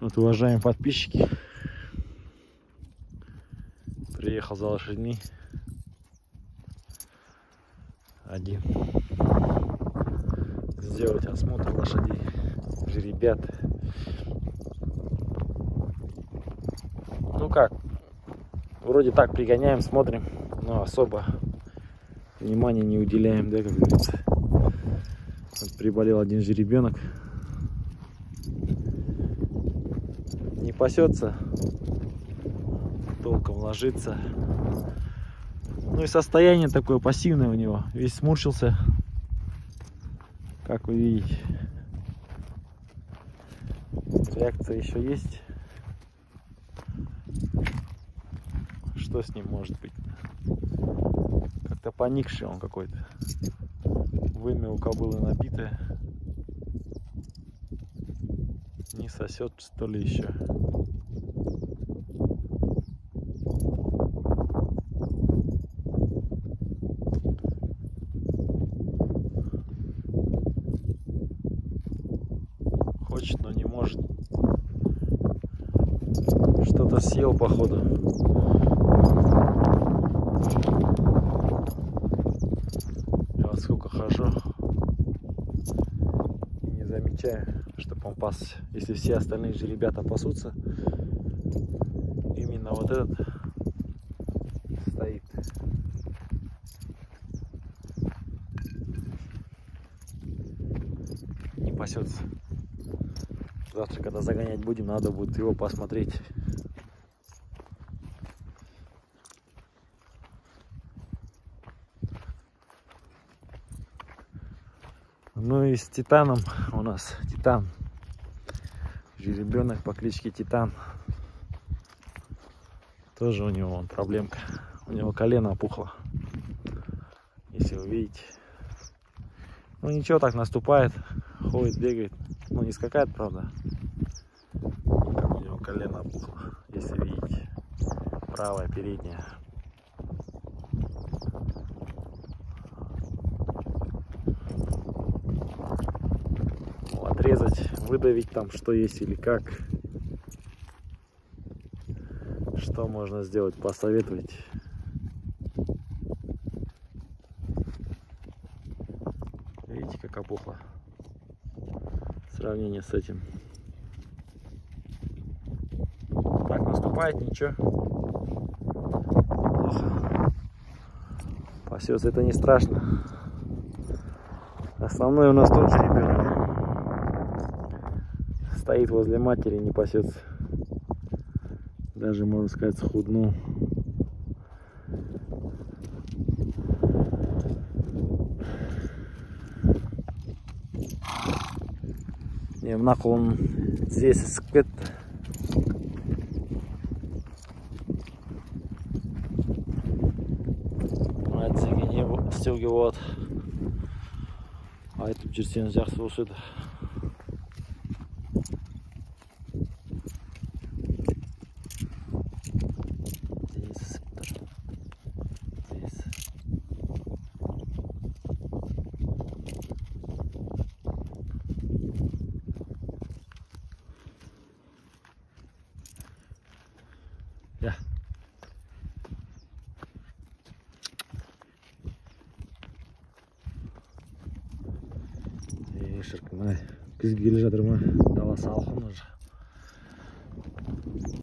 Вот, уважаемые подписчики, приехал за лошадьми один сделать осмотр лошадей, жеребят. Ну как, вроде так пригоняем, смотрим, но особо внимания не уделяем, да, как говорится. Вот приболел один жеребенок, не пасется, толком ложится. Ну и состояние такое пассивное у него, весь сморщился, как вы видите. Реакция еще есть. Что с ним может быть? Как-то поникший он какой-то. Вымя у кобылы набитое. Не сосет, что ли, еще. Хочет, но не может. Что-то съел, походу. Я вот сколько хожу и не замечаю, чтобы он пасся. Если все остальные же ребята пасутся, именно вот этот стоит. Не пасется. Завтра, когда загонять будем, надо будет его посмотреть. Ну и с Титаном у нас Титан. Жеребенок по кличке Титан. Тоже у него вон проблемка. У него колено опухло. Если вы видите. Ну ничего, так наступает. Ходит, бегает. Ну не скакает, правда. Как у него колено опухло. Если видите. Правая передняя. Отрезать, выдавить там, что есть или как. Что можно сделать, посоветуйте. Видите, как опухло. Сравнение с этим. Так наступает, ничего. Неплохо. Пасется, это не страшно. Основной у нас тот же ребенок. Стоит возле матери, не пасется. Даже, можно сказать, схуднул. Не, нахуй он здесь скет. Стегивает. А это жерсен жақсы болса еді. Я. Шіркін, мына күзге келе жатыр ма, дала салқын уже.